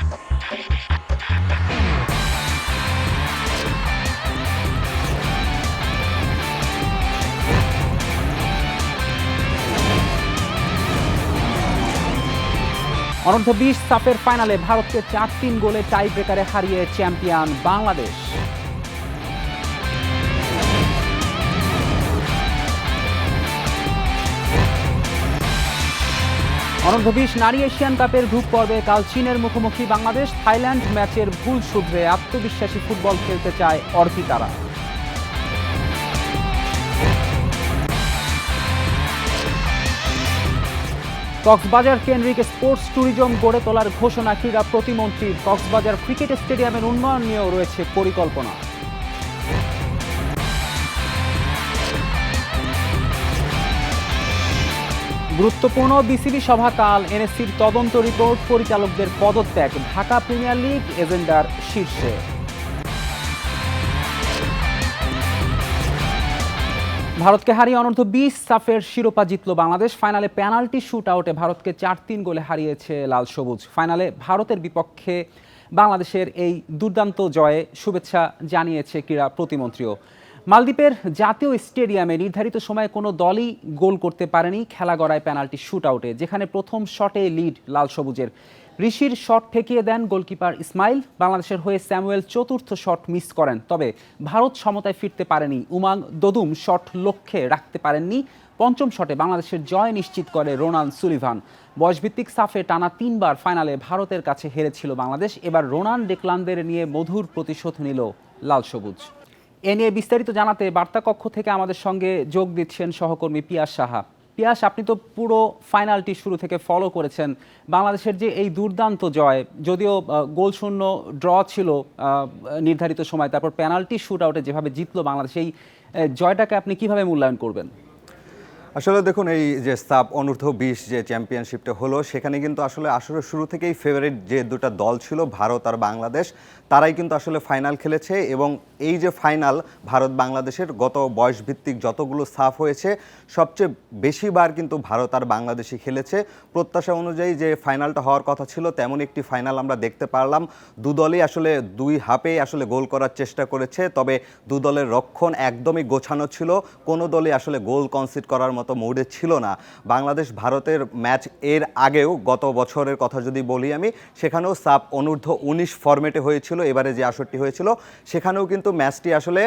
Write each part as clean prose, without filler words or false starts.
অনূর্ধ্ব-20 সাফের ফাইনালে ভারতকে 4-3 গোলে টাই ব্রেকারে হারিয়ে চ্যাম্পিয়ন বাংলাদেশ। অনূর্ধ্ব-20 নারী এশিয়ান কাপের গ্রুপ পর্বে কাল চীনের মুখোমুখি বাংলাদেশ। থাইল্যান্ড ম্যাচের ভুল শুধরে আত্মবিশ্বাসী ফুটবল খেলতে চায় অর্পিতারা। কক্সবাজার কেন্দ্রিক স্পোর্টস ট্যুরিজম গড়ে তোলার ঘোষণা ক্রীড়া প্রতিমন্ত্রীর। কক্সবাজার ক্রিকেট স্টেডিয়ামের উন্নয়ন নিয়েও রয়েছে পরিকল্পনা। গুরুত্বপূর্ণ বিসিবি সভা কাল, এনএসসির তদন্ত রিপোর্ট, পরিচালকদের পদত্যাগ ঢাকা প্রিমিয়ার লিগ এজেন্ডার শীর্ষে। ভারতকে হারিয়ে অনূর্ধ্ব-20 সাফের শিরোপা জিতল বাংলাদেশ। ফাইনালে পেনাল্টি শুট আউটে ভারতকে 4-3 গোলে হারিয়েছে লাল সবুজ। ফাইনালে ভারতের বিপক্ষে বাংলাদেশের এই দুর্দান্ত জয়ে শুভেচ্ছা জানিয়েছে ক্রীড়া প্রতিমন্ত্রীও। মালদ্বীপের জাতীয় স্টেডিয়ামে নির্ধারিত সময়ে কোনো দলই গোল করতে পারেনি খেলা গড়ায় পেনাল্টি শুট আউটে, যেখানে প্রথম শটে লিড লাল সবুজের। ঋষির শট ঠেকিয়ে দেন গোলকিপার ইসমাইল। বাংলাদেশের হয়ে স্যামুয়েল চতুর্থ শট মিস করেন, তবে ভারত সমতায় ফিরতে পারেনি। উমাং দোদুম শট লক্ষ্যে রাখতে পারেননি। পঞ্চম শটে বাংলাদেশের জয় নিশ্চিত করে রোনান সুলিভান। বয়সভিত্তিক সাফে টানা 3 বার ফাইনালে ভারতের কাছে হেরেছিল বাংলাদেশ। এবার রোনান ডেকলানদের নিয়ে মধুর প্রতিশোধ নিল লাল সবুজ। এ নিয়ে বিস্তারিত জানাতে বার্তা কক্ষ থেকে আমাদের সঙ্গে যোগ দিচ্ছেন সহকর্মী পিয়াস সাহা। পিয়াস, আপনি তো পুরো ফাইনালটি শুরু থেকে ফলো করেছেন। বাংলাদেশের যে এই দুর্দান্ত জয়, যদিও গোলশূন্য ড্র ছিল নির্ধারিত সময়, তারপর পেনাল্টি শুট আউটে যেভাবে জিতলো বাংলাদেশ, এই জয়টাকে আপনি কিভাবে মূল্যায়ন করবেন? আসলে দেখুন, এই যে সাব অনূর্ধ্ব-20 যে চ্যাম্পিয়নশিপটা হলো, সেখানে কিন্তু আসলে আসলে শুরু থেকেই ফেভারিট যে দুটো দল ছিল ভারত আর বাংলাদেশ, তারাই কিন্তু আসলে ফাইনাল খেলেছে। এবং এই যে ফাইনাল ভারত বাংলাদেশের গত বয়সভিত্তিক যতগুলো সাফ হয়েছে, সবচেয়ে বেশিবার কিন্তু ভারত আর বাংলাদেশই খেলেছে। প্রত্যাশা অনুযায়ী যে ফাইনালটা হওয়ার কথা ছিল, তেমন একটি ফাইনাল আমরা দেখতে পারলাম। দু দলই আসলে দুই হাফেই আসলে গোল করার চেষ্টা করেছে, তবে দু দলের রক্ষণ একদমই গোছানো ছিল। কোনো দলই আসলে গোল কনসিড করার মতো মোডে ছিল না। বাংলাদেশ ভারতের ম্যাচ এর আগেও গত বছরের কথা যদি বলি আমি, সেখানেও সাব অনূর্ধ্ব-19 ফরম্যাটে হয়েছিল। এবারে যে 68 হয়েছিল, সেখানেও কিন্তু ম্যাচটি আসলে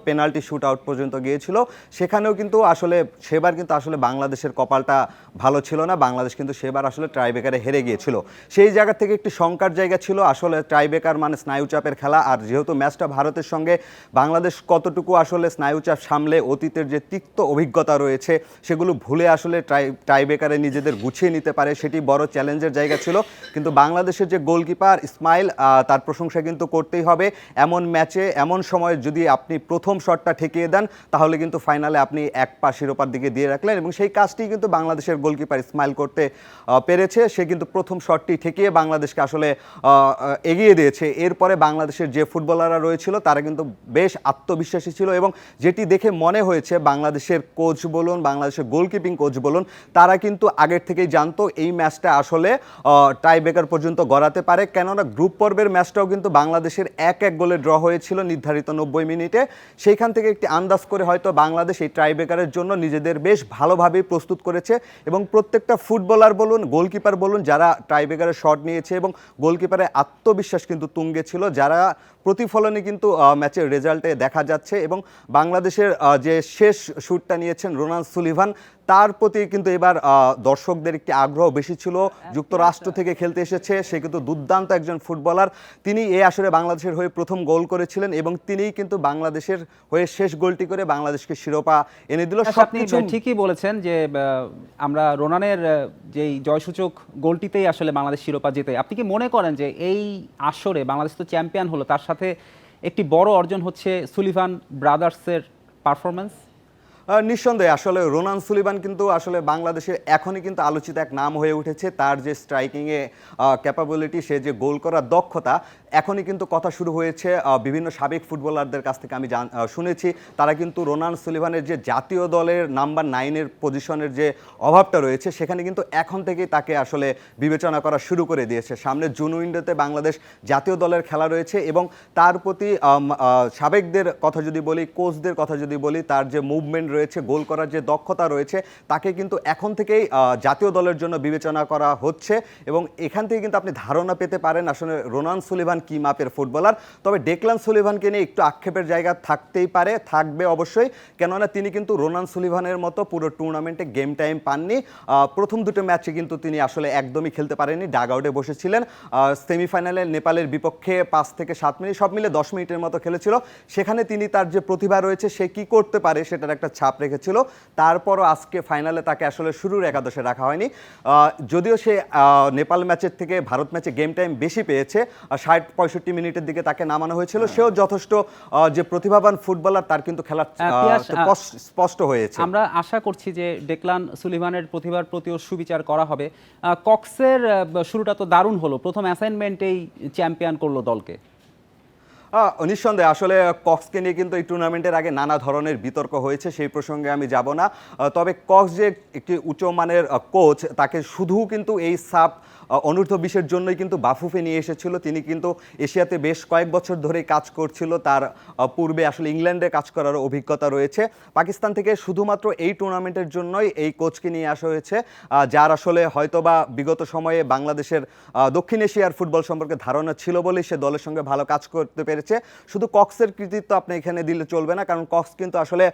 পেনাল্টি শুট আউট পর্যন্ত গিয়েছিল। সেখানেও কিন্তু আসলে সেবার কিন্তু আসলে বাংলাদেশের কপালটা ভালো ছিল না। বাংলাদেশ কিন্তু সেবার আসলে ট্রাইব্রেকারে হেরে গিয়েছিল। সেই জায়গা থেকে একটি শঙ্কার জায়গা ছিল। আসলে ট্রাইব্রেকার মানে স্নায়ুচাপের খেলা, আর যেহেতু ম্যাচটা ভারতের সঙ্গে, বাংলাদেশ কতটুকু আসলে স্নায়ুচাপ সামলে অতীতের যে তিক্ত অভিজ্ঞতা রয়েছে সেগুলো ভুলে আসলে টাইব্রেকারে নিজেদের গুছিয়ে নিতে পারে, সেটি বড় চ্যালেঞ্জের জায়গা ছিল। কিন্তু বাংলাদেশের যে গোলকিপার ইসমাইল, তার প্রশংসা কিন্তু করতেই হবে। এমন ম্যাচে এমন সময় যদি আপনি প্রথম শটটা ঠেকিয়ে দেন, তাহলে কিন্তু ফাইনালে আপনি এক পা শিরোপার দিকে দিয়ে রাখলেন, এবং সেই কাজটি কিন্তু বাংলাদেশের গোলকিপার ইসমাইল করতে পেরেছে। সে কিন্তু প্রথম শটটি ঠেকিয়ে বাংলাদেশকে আসলে এগিয়ে দিয়েছে। এরপরে বাংলাদেশের যে ফুটবলাররা রয়েছিল তারা কিন্তু বেশ আত্মবিশ্বাসী ছিল, এবং যেটি দেখে মনে হয়েছে বাংলাদেশের কোচ বলুন, বাংলাদেশের গোলকিপিং কোচ বলুন, তারা কিন্তু আগের থেকেই জানতো এই ম্যাচটা আসলে টাইব্রেকার পর্যন্ত গড়াতে পারে। কেননা গ্রুপ পর্বের ম্যাচটাও কিন্তু বাংলাদেশের 1-1 গোলে ড্র হয়েছিল নির্ধারিত 90 মিনিটে। সেইখান থেকে একটি আন্দাজ করে হয়তো বাংলাদেশ এই টাইব্রেকারের জন্য নিজেদের বেশ ভালোভাবেই প্রস্তুত করেছে, এবং প্রত্যেকটা ফুটবলার বলুন, গোলকিপার বলুন, যারা টাইব্রেকারের শট নিয়েছে, এবং গোলকিপারের আত্মবিশ্বাস কিন্তু তুঙ্গে ছিল, যারা প্রতিফলনে কিন্তু ম্যাচের রেজাল্টে দেখা যাচ্ছে। এবং বাংলাদেশের যে শেষ শুটটা নিয়েছেন রোনান সুলিভান, তার প্রতি কিন্তু এবার দর্শকদের একটি আগ্রহ বেশি ছিল। যুক্তরাষ্ট্র থেকে খেলতে এসেছে, সে কিন্তু দুর্দান্ত একজন ফুটবলার। তিনি এই আসরে বাংলাদেশের হয়ে প্রথম গোল করেছিলেন, এবং তিনিই কিন্তু বাংলাদেশের হয়ে শেষ গোলটি করে বাংলাদেশকে শিরোপা এনে দিল। আপনি ঠিকই বলেছেন যে আমরা রোনানের যেই জয়সূচক গোলটিতেই আসলে বাংলাদেশ শিরোপা জেতে। আপনি কি মনে করেন যে এই আসরে বাংলাদেশ তো চ্যাম্পিয়ন হলো, তার সাথে একটি বড় অর্জন হচ্ছে সুলিভান ব্রাদার্সের পারফরমেন্স? নিঃসন্দেহে আসলে রোনান সুলিভান কিন্তু আসলে বাংলাদেশের এখনই কিন্তু আলোচিত এক নাম হয়ে উঠেছে। তার যে স্ট্রাইকিংয়ে ক্যাপাবিলিটি, সে যে গোল করার দক্ষতা, এখনই কিন্তু কথা শুরু হয়েছে বিভিন্ন সাবেক ফুটবলারদের কাছ থেকে আমি শুনেছি তারা কিন্তু রোনান সুলিভানের যে জাতীয় দলের নাম্বার 9-এর পজিশনের যে অভাবটা রয়েছে সেখানে কিন্তু এখন থেকেই তাকে আসলে বিবেচনা করা শুরু করে দিয়েছে। সামনে জুন উইন্ডোতে বাংলাদেশ জাতীয় দলের খেলা রয়েছে এবং তার প্রতি সাবেকদের কথা যদি বলি, কোচদের কথা যদি বলি, তার যে মুভমেন্ট রয়েছে, গোল করার যে দক্ষতা রয়েছে, তাকে কিন্তু এখন থেকেই জাতীয় দলের জন্য বিবেচনা করা হচ্ছে এবং এখান থেকে কিন্তু আপনি ধারণা পেতে পারেন আসলে রোনান সুলিভান কি মাপের ফুটবলার। তবে ডেকলান সুলিভানকে নিয়ে একটু আক্ষেপের জায়গা থাকতেই পারে, থাকবে অবশ্যই, কেননা তিনি কিন্তু রোনান সুলিভানের মতো পুরো টুর্নামেন্টে গেম টাইম পাননি। প্রথম দুটো ম্যাচে কিন্তু তিনি আসলে একদমই খেলতে পারেননি, ডাগ আউটে বসেছিলেন। সেমিফাইনালে নেপালের বিপক্ষে 5 থেকে 7 মিনিট, সব মিলে 10 মিনিটের মতো খেলেছিল। সেখানে তিনি তার যে প্রতিভা রয়েছে, সে কি করতে পারে সেটার একটা ছাপ রেখেছিল। তারপরও আজকে ফাইনালে তাকে আসলে শুরুর একাদশে রাখা হয়নি, যদিও সে নেপাল ম্যাচের থেকে ভারত ম্যাচে গেম টাইম বেশি পেয়েছে। 60-65 মিনিটের দিকে তাকে নামানো হয়েছিল। সেও যথেষ্ট যে প্রতিভাবান ফুটবলার, তার কিন্তু খেলার স্পষ্ট হয়েছে। আমরা আশা করছি যে ডেকলান সুলিভানের প্রতিভার প্রতিও সুবিচার করা হবে। কক্সের শুরুটা তো দারুণ হলো, প্রথম অ্যাসাইনমেন্টেই চ্যাম্পিয়ন করলো দলকে। নিঃসন্দেহে আসলে কক্সকে নিয়ে কিন্তু এই টুর্নামেন্টের আগে নানা ধরনের বিতর্ক হয়েছে, সেই প্রসঙ্গে আমি যাব না। তবে কক্স যে একটি উচ্চমানের কোচ, তাকে শুধু কিন্তু এই সাব অনূর্ধ্ব 20-এর জন্যই কিন্তু বাফুফে নিয়ে এসেছিল। তিনি কিন্তু এশিয়াতে বেশ কয়েক বছর ধরেই কাজ করছিল, তার পূর্বে আসলে ইংল্যান্ডে কাজ করার অভিজ্ঞতা রয়েছে। পাকিস্তান থেকে শুধুমাত্র এই টুর্নামেন্টের জন্যই এই কোচকে নিয়ে আসা হয়েছে, যার আসলে হয়তোবা বিগত সময়ে বাংলাদেশের দক্ষিণ এশিয়ার ফুটবল সম্পর্কে ধারণা ছিল বলেই সে দলের সঙ্গে ভালো কাজ করতে পেরেছে। শুধু কক্সের কৃতিত্ব আপনি এখানে দিলে চলবে না, কারণ কক্স কিন্তু আসলে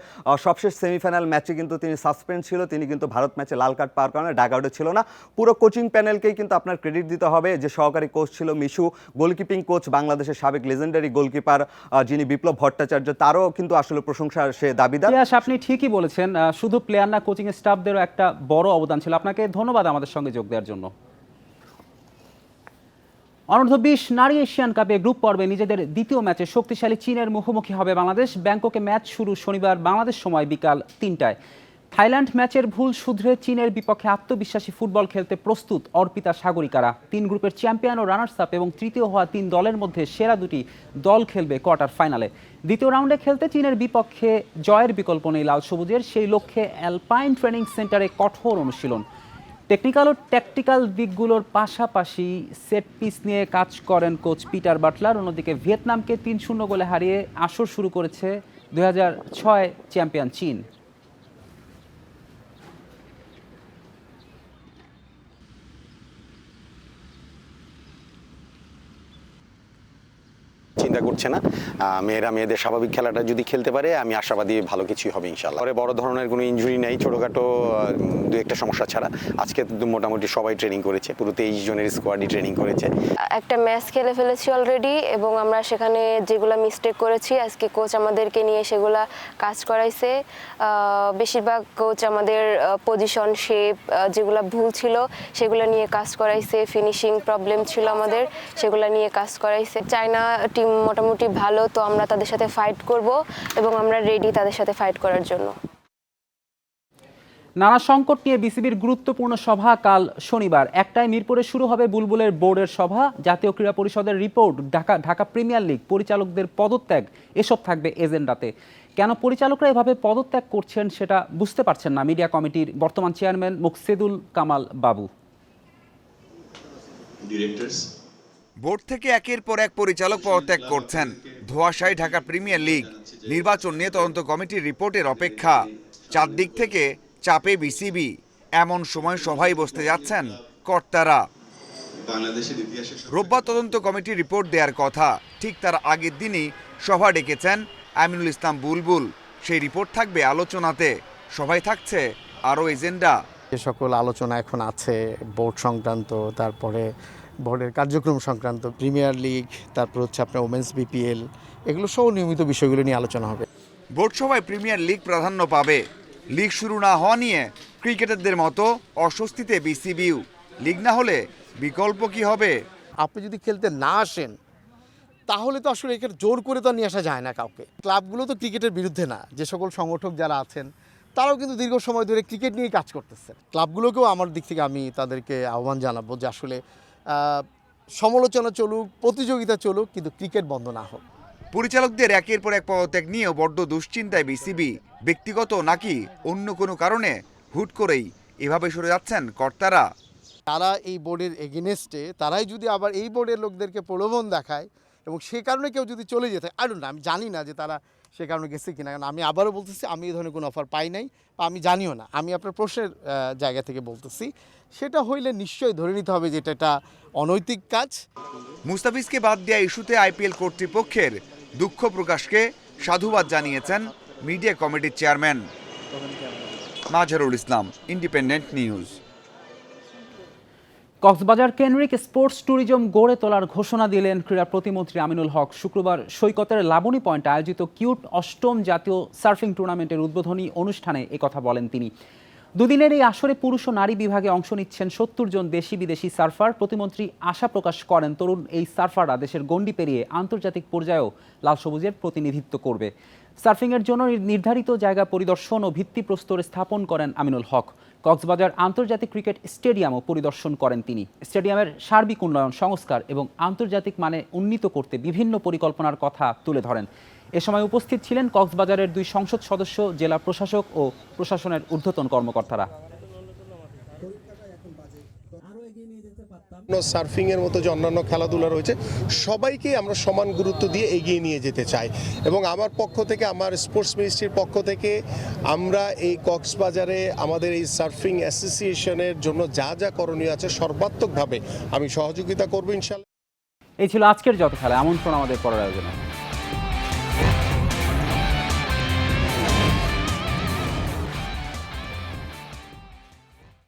সবশেষ সেমিফাইনাল ম্যাচে কিন্তু তিনি সাসপেন্ড ছিল, তিনি কিন্তু ভারত ম্যাচে লাল কার্ড পাওয়ার কারণে ডাগ আউটে ছিল না। পুরো কোচিং প্যানেলকেই কিন্তু আপনার ক্রেডিট দিতে হবে। যে সহকারী কোচ ছিল মিশু, গোলকিপিং কোচ বাংলাদেশের সাবেক লেজেন্ডারি গোলকিপার যিনি বিপ্লব ভট্টাচার্য, তারও কিন্তু আসলে প্রশংসা সে দাবিদার। আপনি ঠিকই বলেছেন, শুধু প্লেয়ার না, কোচিং স্টাফদেরও একটা বড় অবদান ছিল। আপনাকে ধন্যবাদ আমাদের সঙ্গে যোগ দেওয়ার জন্য। অনূর্ধ্ব 20 নারী এশিয়ান কাপে গ্রুপ পর্বে নিজেদের দ্বিতীয় ম্যাচে শক্তিশালী চীনের মুখোমুখি হবে বাংলাদেশ। ব্যাংককে ম্যাচ শুরু শনিবার বাংলাদেশ সময় বিকাল 3টায়। থাইল্যান্ড ম্যাচের ভুল শুধরে চীনের বিপক্ষে আত্মবিশ্বাসী ফুটবল খেলতে প্রস্তুত অর্পিতা সাগরিকারা। 3 গ্রুপের চ্যাম্পিয়ন ও রানার্স আপ এবং তৃতীয় হওয়া 3 দলের মধ্যে সেরা 2টি দল খেলবে কোয়ার্টার ফাইনালে। দ্বিতীয় রাউন্ডে খেলতে চীনের বিপক্ষে জয়ের বিকল্প নেই লাল সবুজের, সেই লক্ষ্যে অ্যালপাইন ট্রেনিং সেন্টারে কঠোর অনুশীলন। টেকনিক্যাল ও ট্যাকটিক্যাল দিকগুলোর পাশাপাশি সেট পিস নিয়ে কাজ করেন কোচ পিটার বাটলার। অন্যদিকে ভিয়েতনামকে 3-0 গোলে হারিয়ে আসর শুরু করেছে 2006 চ্যাম্পিয়ন চীন। চিন্তা করছে না, মেয়েরা মেয়েদের স্বাভাবিক খেলাটা যদি খেলতে পারে আমি আশাবাদী ভালো কিছুই হবে ইনশাআল্লাহ। পরে বড় ধরনের কোনো ইনজুরি নেই, ছোটোখাটো দু একটা সমস্যা ছাড়া আজকে মোটামুটি সবাই ট্রেনিং করেছে, পুরো 23 জনের স্কোয়াডই ট্রেনিং করেছে। একটা ম্যাচ খেলে ফেলেছি অলরেডি এবং আমরা সেখানে যেগুলো মিস্টেক করেছি আজকে কোচ আমাদেরকে নিয়ে সেগুলা কাজ করাইছে। বেশিরভাগ কোচ আমাদের পজিশন শেপ যেগুলো ভুল ছিল সেগুলো নিয়ে কাজ করাইছে, ফিনিশিং প্রবলেম ছিল আমাদের সেগুলো নিয়ে কাজ করাইছে। চায়না টিম মোটামুটি ভালো, তো আমরা তাদের সাথে ফাইট করব এবং আমরা রেডি তাদের সাথে ফাইট করার জন্য। নানা সংকট নিয়ে বিসিবির গুরুত্বপূর্ণ সভা কাল শনিবার 1টায় মিরপুরে শুরু হবে বুলবুলের বোর্ডের সভা। জাতীয় ক্রীড়া পরিষদের রিপোর্ট, ঢাকা প্রিমিয়ার লিগ, পরিচালকদের পদত্যাগ, এসব থাকবে এজেন্ডাতে। কেন পরিচালকরা এভাবে পদত্যাগ করছেন সেটা বুঝতে পারছেন না মিডিয়া কমিটির বর্তমান চেয়ারম্যান মুকসেদুল কামাল বাবু। বোর্ড থেকে একের পর এক পরিচালক পদত্যাগ করছেন। ধোঁয়াশায় ঢাকা প্রিমিয়ার লিগ, নির্বাচন নিয়ে তদন্ত কমিটির রিপোর্টের অপেক্ষা। চারদিক থেকে চাপে বিসিবি, এমন সময় সভায় বসতে যাচ্ছেন কর্তারা। রোববার তদন্ত কমিটির রিপোর্ট দেওয়ার কথা, ঠিক তার আগের দিনই সভা ডেকেছেন আমিনুল ইসলাম বুলবুল। সেই রিপোর্ট থাকবে আলোচনাতে, সভায় থাকছে আরও এজেন্ডা। যে সকল আলোচনা এখন আছে বোর্ড সংক্রান্ত, তারপরে বোর্ডের কার্যক্রম সংক্রান্ত, প্রিমিয়ার লিগ, তারপর হচ্ছে আপনার ওমেন্স বিপিএল, এগুলো সব নিয়মিত বিষয়গুলো নিয়ে আলোচনা হবে। বোর্ড সভায় প্রিমিয়ার লিগ প্রাধান্য পাবে। লিগ শুরু না হওয়া নিয়ে ক্রিকেটারদের মতো অস্বস্তিতে বিসিবিও। লিগ না হলে বিকল্প কি হবে? আপনি যদি খেলতে না আসেন তাহলে তো আসলে এখানে জোর করে তো নিয়ে আসা যায় না কাউকে। ক্লাবগুলো তো ক্রিকেটের বিরুদ্ধে না, যে সকল সংগঠক যারা আছেন তারাও কিন্তু দীর্ঘ সময় ধরে ক্রিকেট নিয়েই কাজ করতেছে। ক্লাবগুলোকেও আমার দিক থেকে আমি তাদেরকে আহ্বান জানাবো যে আসলে সমালোচনা চলুক, প্রতিযোগিতা চলুক, কিন্তু ক্রিকেট বন্ধ না হোক। পরিচালকদের একের পর এক পদত্যাগ নিয়েও বড্ড দুশ্চিন্তায় বিসিবি। ব্যক্তিগত নাকি অন্য কোনো কারণে হুট করেই এভাবে সরে যাচ্ছেন কর্তারা। তারা এই বোর্ডের এগেনেস্টে, তারাই যদি আবার এই বোর্ডের লোকদেরকে প্রলোভন দেখায় এবং সে কারণে কেউ যদি চলে যেতে, আমি জানি না যে তারা সে কারণে গেছে কিনা, কারণ আমি আবারও বলতেছি আমি এই ধরনের কোনো অফার পাই নাই বা আমি জানিও না। আমি আপনার প্রশ্নের জায়গা থেকে বলতেছি, সেটা হইলে নিশ্চয়ই ধরে নিতে হবে যে এটা অনৈতিক কাজ। মুস্তাফিজকে বাদ দেওয়া ইস্যুতে আইপিএল কর্তৃপক্ষের দুঃখ প্রকাশকে সাধুবাদ জানিয়েছেন মিডিয়া কমিটির chairman Mazharul Islam, independent news. Cox's Bazar কেন্দ্রিক স্পোর্টস ট্যুরিজম গড়ে তোলার ঘোষণা দিলেন ক্রীড়া প্রতিমন্ত্রী আমিনুল হক। শুক্রবার সৈকতের লাবণী পয়েন্টে আয়োজিত কিউট অষ্টম জাতীয় সার্ফিং টুর্নামেন্টের উদ্বোধনী অনুষ্ঠানে একথা বলেন তিনি। দুদিনের এই আসরে পুরুষ ও নারী বিভাগে অংশ নিচ্ছেন ৭০ জন দেশি বিদেশি সার্ফার। প্রতিমন্ত্রী আশা প্রকাশ করেন তরুণ এই সার্ফাররা দেশের গণ্ডি পেরিয়ে আন্তর্জাতিক পর্যায়েও লাল সবুজের প্রতিনিধিত্ব করবে। সার্ফিংয়ের জন্য নির্ধারিত জায়গা পরিদর্শন ও ভিত্তিপ্রস্তর স্থাপন করেন আমিনুল হক। কক্সবাজার আন্তর্জাতিক ক্রিকেট স্টেডিয়ামও পরিদর্শন করেন তিনি। স্টেডিয়ামের সার্বিক উন্নয়ন, সংস্কার এবং আন্তর্জাতিক মানে উন্নীত করতে বিভিন্ন পরিকল্পনার কথা তুলে ধরেন। এ সময় উপস্থিত ছিলেন কক্সবাজারের 2 সংসদ সদস্য, জেলা প্রশাসক ও প্রশাসনের ঊর্ধ্বতন কর্মকর্তারা। সার্ফিং এর মতো যে অন্যান্য খেলাধুলা রয়েছে সবাইকে আমরা সমান গুরুত্ব দিয়ে এগিয়ে নিয়ে যেতে চাই এবং আমার পক্ষ থেকে, আমার স্পোর্টস মিনিস্ট্রির পক্ষ থেকে আমরা এই কক্সবাজারে আমাদের এই সার্ফিং অ্যাসোসিয়েশনের জন্য যা যা করণীয় আছে সর্বাত্মকভাবে আমি সহযোগিতা করব ইনশাআল্লাহ। এই ছিল আজকের যত খেলা। আমন্ত্রণ আমাদের পরের আয়োজনে।